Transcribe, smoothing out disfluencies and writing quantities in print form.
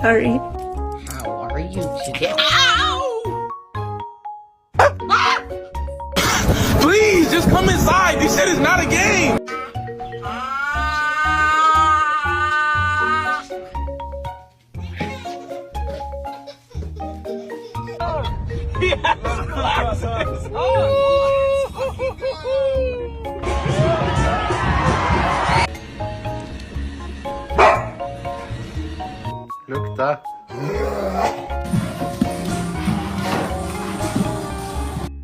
Sorry. How are you today? Please, just come inside. This shit is not a game.